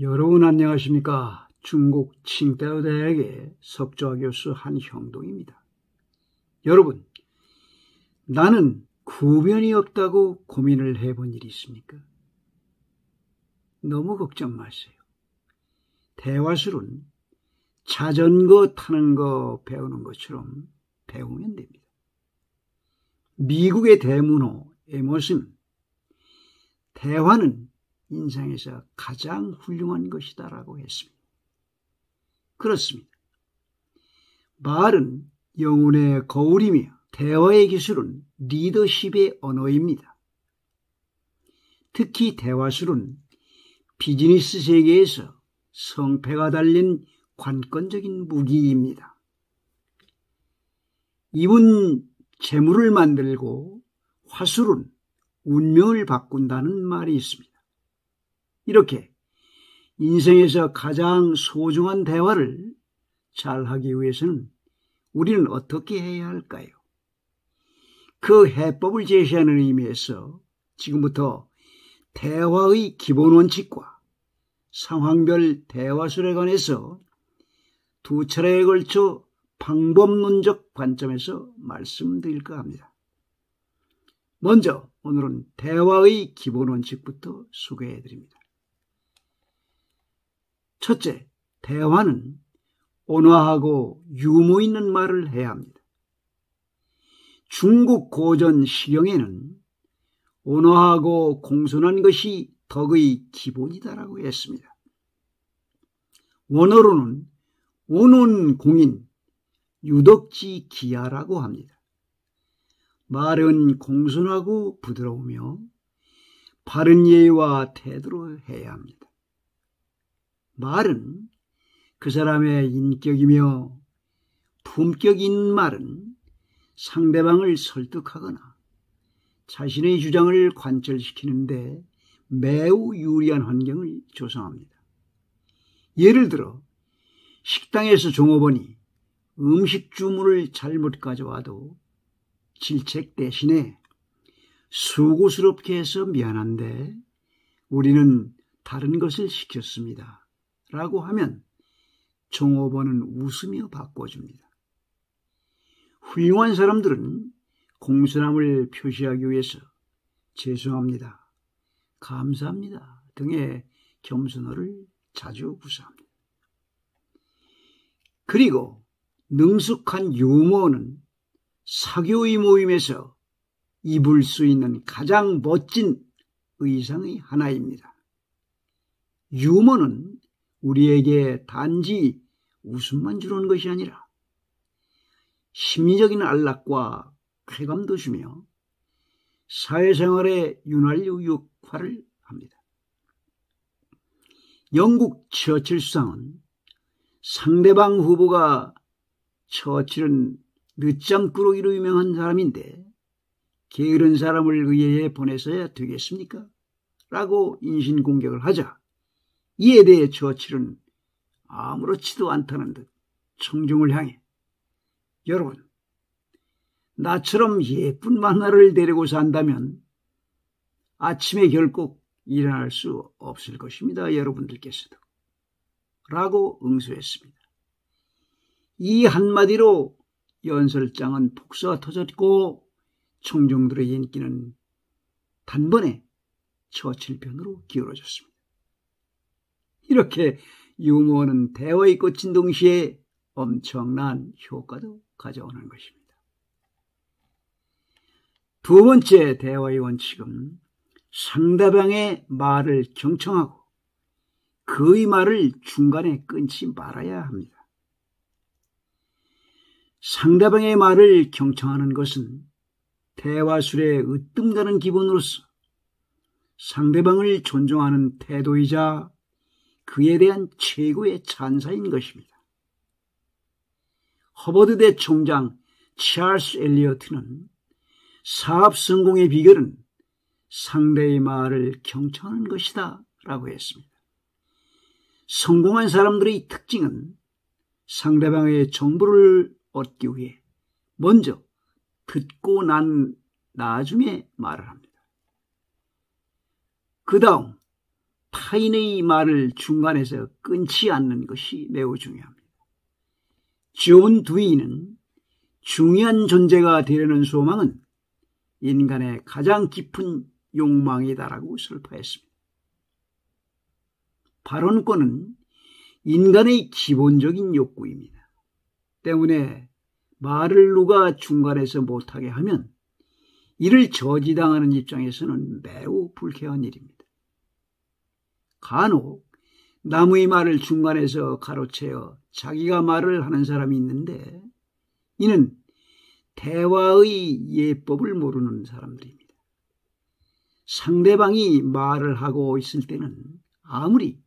여러분 안녕하십니까? 중국 칭다오 대학의 석좌 교수 한형동입니다. 여러분, 나는 구변이 없다고 고민을 해본 일이 있습니까? 너무 걱정 마세요. 대화술은 자전거 타는 거 배우는 것처럼 배우면 됩니다. 미국의 대문호 에머슨, 대화는 인생에서 가장 훌륭한 것이다라고 했습니다. 그렇습니다. 말은 영혼의 거울이며 대화의 기술은 리더십의 언어입니다. 특히 대화술은 비즈니스 세계에서 성패가 달린 관건적인 무기입니다. 입은 재물을 만들고 화술은 운명을 바꾼다는 말이 있습니다. 이렇게 인생에서 가장 소중한 대화를 잘하기 위해서는 우리는 어떻게 해야 할까요? 그 해법을 제시하는 의미에서 지금부터 대화의 기본 원칙과 상황별 대화술에 관해서 두 차례에 걸쳐 방법론적 관점에서 말씀드릴까 합니다. 먼저 오늘은 대화의 기본 원칙부터 소개해드립니다. 첫째, 대화는 온화하고 유머 있는 말을 해야 합니다. 중국 고전 시경에는 온화하고 공손한 것이 덕의 기본이다라고 했습니다. 원어로는 온온공인, 유덕지 기하라고 합니다. 말은 공손하고 부드러우며 바른 예의와 태도로 해야 합니다. 말은 그 사람의 인격이며 품격 있는 말은 상대방을 설득하거나 자신의 주장을 관철시키는데 매우 유리한 환경을 조성합니다. 예를 들어 식당에서 종업원이 음식 주문을 잘못 가져와도 질책 대신에 수고스럽게 해서 미안한데 우리는 다른 것을 시켰습니다 라고 하면 종업원은 웃으며 바꿔줍니다. 훌륭한 사람들은 공손함을 표시하기 위해서 죄송합니다, 감사합니다 등의 겸손어를 자주 구사합니다. 그리고 능숙한 유머는 사교의 모임에서 입을 수 있는 가장 멋진 의상의 하나입니다. 유머는 우리에게 단지 웃음만 주는 것이 아니라 심리적인 안락과 쾌감도 주며 사회생활의 윤활유 역할을 합니다. 영국 처칠 수상은 상대방 후보가 처칠은 늦잠 꾸러기로 유명한 사람인데 게으른 사람을 의회에 보내서야 되겠습니까? 라고 인신공격을 하자 이에 대해 처칠은 아무렇지도 않다는 듯 청중을 향해 여러분, 나처럼 예쁜 만화를 데리고 산다면 아침에 결코 일어날 수 없을 것입니다. 여러분들께서도. 라고 응수했습니다. 이 한마디로 연설장은 폭소가 터졌고 청중들의 인기는 단번에 처칠 편으로 기울어졌습니다. 이렇게 유머는 대화의 꽂힌 동시에 엄청난 효과도 가져오는 것입니다. 두 번째 대화의 원칙은 상대방의 말을 경청하고 그의 말을 중간에 끊지 말아야 합니다. 상대방의 말을 경청하는 것은 대화술의 으뜸가는 기본으로서 상대방을 존중하는 태도이자 그에 대한 최고의 찬사인 것입니다. 허버드대 총장 찰스 엘리어트는 사업 성공의 비결은 상대의 말을 경청하는 것이다 라고 했습니다. 성공한 사람들의 특징은 상대방의 정보를 얻기 위해 먼저 듣고 난 나중에 말을 합니다. 그 다음 타인의 말을 중간에서 끊지 않는 것이 매우 중요합니다. 존 두이는 중요한 존재가 되려는 소망은 인간의 가장 깊은 욕망이다라고 설파했습니다. 발언권은 인간의 기본적인 욕구입니다. 때문에 말을 누가 중간에서 못하게 하면 이를 저지당하는 입장에서는 매우 불쾌한 일입니다. 간혹 남의 말을 중간에서 가로채어 자기가 말을 하는 사람이 있는데 이는 대화의 예법을 모르는 사람들입니다. 상대방이 말을 하고 있을 때는 아무리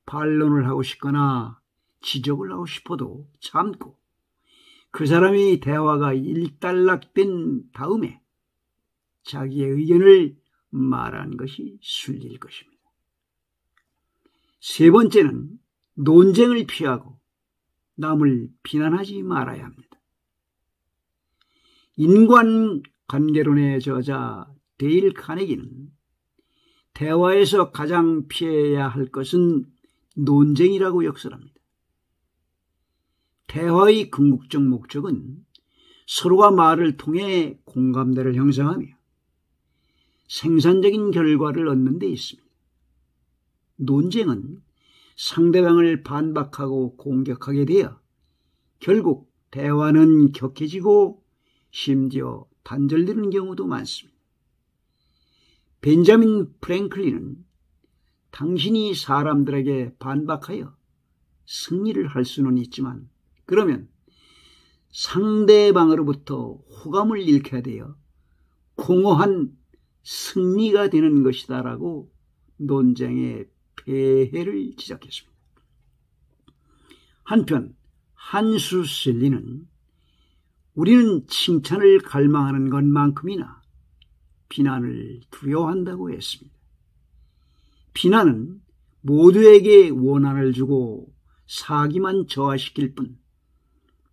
반론을 하고 싶거나 지적을 하고 싶어도 참고 그 사람의 대화가 일단락된 다음에 자기의 의견을 말하는 것이 순리일 것입니다. 세 번째는 논쟁을 피하고 남을 비난하지 말아야 합니다. 인간관계론의 저자 데일 카네기는 대화에서 가장 피해야 할 것은 논쟁이라고 역설합니다. 대화의 궁극적 목적은 서로가 말을 통해 공감대를 형성하며 생산적인 결과를 얻는 데 있습니다. 논쟁은 상대방을 반박하고 공격하게 되어 결국 대화는 격해지고 심지어 단절되는 경우도 많습니다. 벤자민 프랭클린은 당신이 사람들에게 반박하여 승리를 할 수는 있지만 그러면 상대방으로부터 호감을 잃게 되어 공허한 승리가 되는 것이다라고 논쟁의 폐해를 지적했습니다. 한편 한수 셀리는 우리는 칭찬을 갈망하는 것만큼이나 비난을 두려워한다고 했습니다. 비난은 모두에게 원한을 주고 사기만 저하시킬 뿐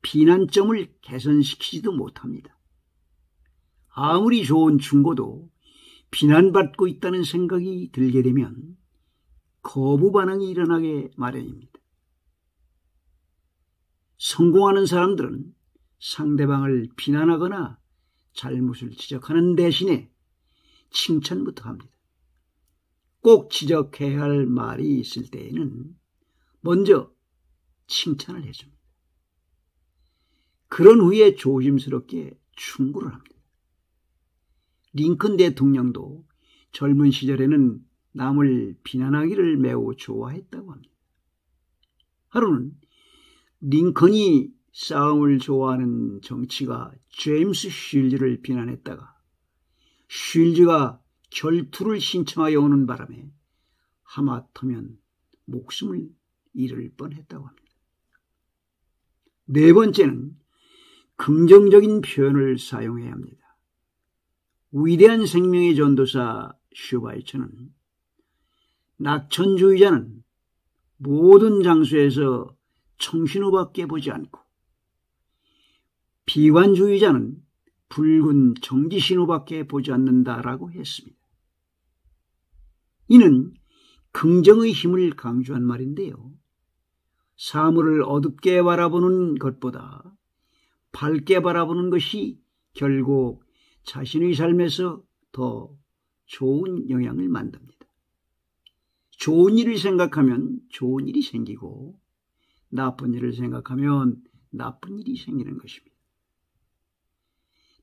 비난점을 개선시키지도 못합니다. 아무리 좋은 충고도 비난받고 있다는 생각이 들게 되면 거부 반응이 일어나게 마련입니다. 성공하는 사람들은 상대방을 비난하거나 잘못을 지적하는 대신에 칭찬부터 합니다. 꼭 지적해야 할 말이 있을 때에는 먼저 칭찬을 해줍니다. 그런 후에 조심스럽게 충고를 합니다. 링컨 대통령도 젊은 시절에는 남을 비난하기를 매우 좋아했다고 합니다. 하루는 링컨이 싸움을 좋아하는 정치가 제임스 쉴즈를 비난했다가 쉴즈가 결투를 신청하여 오는 바람에 하마터면 목숨을 잃을 뻔했다고 합니다. 네 번째는 긍정적인 표현을 사용해야 합니다. 위대한 생명의 전도사 슈바이처는 낙천주의자는 모든 장소에서 청신호밖에 보지 않고 비관주의자는 붉은 정지신호밖에 보지 않는다라고 했습니다. 이는 긍정의 힘을 강조한 말인데요. 사물을 어둡게 바라보는 것보다 밝게 바라보는 것이 결국 자신의 삶에서 더 좋은 영향을 만듭니다. 좋은 일을 생각하면 좋은 일이 생기고 나쁜 일을 생각하면 나쁜 일이 생기는 것입니다.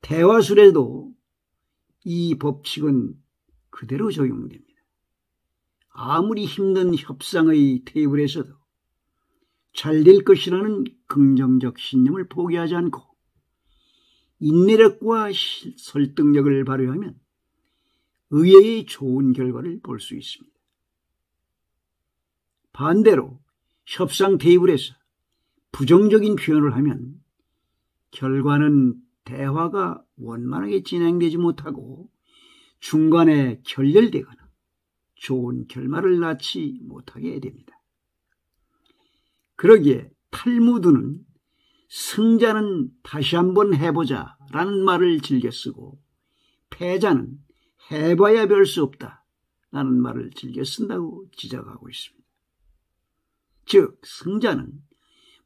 대화술에도 이 법칙은 그대로 적용됩니다. 아무리 힘든 협상의 테이블에서도 잘 될 것이라는 긍정적 신념을 포기하지 않고 인내력과 설득력을 발휘하면 의외의 좋은 결과를 볼 수 있습니다. 반대로 협상 테이블에서 부정적인 표현을 하면 결과는 대화가 원만하게 진행되지 못하고 중간에 결렬되거나 좋은 결말을 낳지 못하게 됩니다. 그러기에 탈무드는 승자는 다시 한번 해보자 라는 말을 즐겨 쓰고 패자는 해봐야 별 수 없다 라는 말을 즐겨 쓴다고 지적하고 있습니다. 즉, 승자는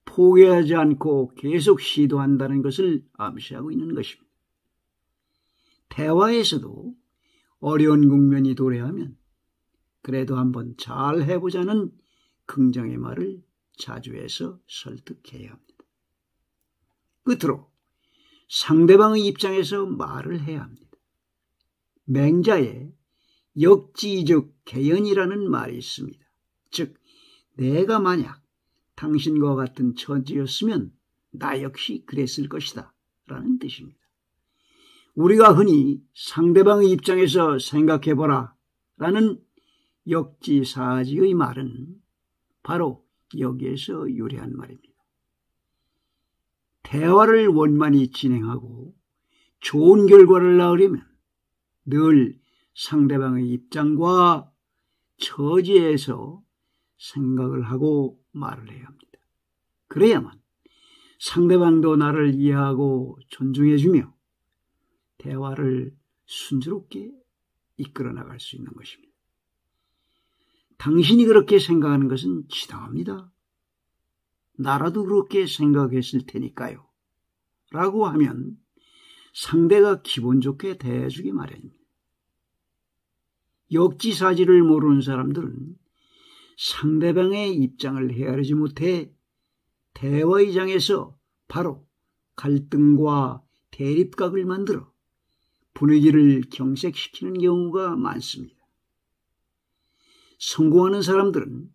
포기하지 않고 계속 시도한다는 것을 암시하고 있는 것입니다. 대화에서도 어려운 국면이 도래하면 그래도 한번 잘 해보자는 긍정의 말을 자주 해서 설득해야 합니다. 끝으로 상대방의 입장에서 말을 해야 합니다. 맹자에 역지즉 개연이라는 말이 있습니다. 즉, 내가 만약 당신과 같은 처지였으면 나 역시 그랬을 것이다 라는 뜻입니다. 우리가 흔히 상대방의 입장에서 생각해보라 라는 역지사지의 말은 바로 여기에서 유래한 말입니다. 대화를 원만히 진행하고 좋은 결과를 낳으려면 늘 상대방의 입장과 처지에서 생각을 하고 말을 해야 합니다. 그래야만 상대방도 나를 이해하고 존중해주며 대화를 순조롭게 이끌어 나갈 수 있는 것입니다. 당신이 그렇게 생각하는 것은 지당합니다. 나라도 그렇게 생각했을 테니까요. 라고 하면 상대가 기분 좋게 대해주기 마련입니다. 역지사지를 모르는 사람들은 상대방의 입장을 헤아리지 못해 대화의 장에서 바로 갈등과 대립각을 만들어 분위기를 경색시키는 경우가 많습니다. 성공하는 사람들은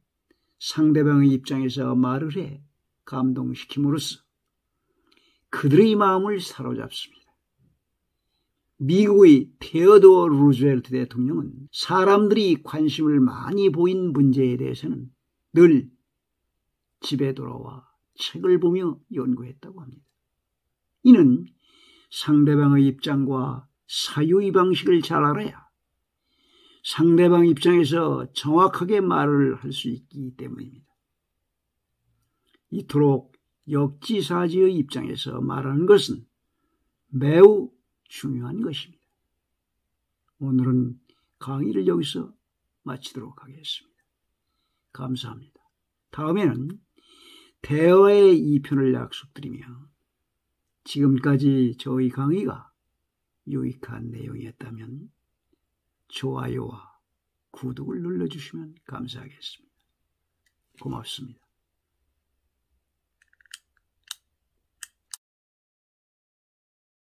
상대방의 입장에서 말을 해 감동시킴으로써 그들의 마음을 사로잡습니다. 미국의 테오도어 루즈벨트 대통령은 사람들이 관심을 많이 보인 문제에 대해서는 늘 집에 돌아와 책을 보며 연구했다고 합니다. 이는 상대방의 입장과 사유의 방식을 잘 알아야 상대방 입장에서 정확하게 말을 할 수 있기 때문입니다. 이토록 역지사지의 입장에서 말하는 것은 매우 중요한 것입니다. 오늘은 강의를 여기서 마치도록 하겠습니다. 감사합니다. 다음에는 대화의 2편을 약속드리며 지금까지 저희 강의가 유익한 내용이었다면 좋아요와 구독을 눌러주시면 감사하겠습니다. 고맙습니다.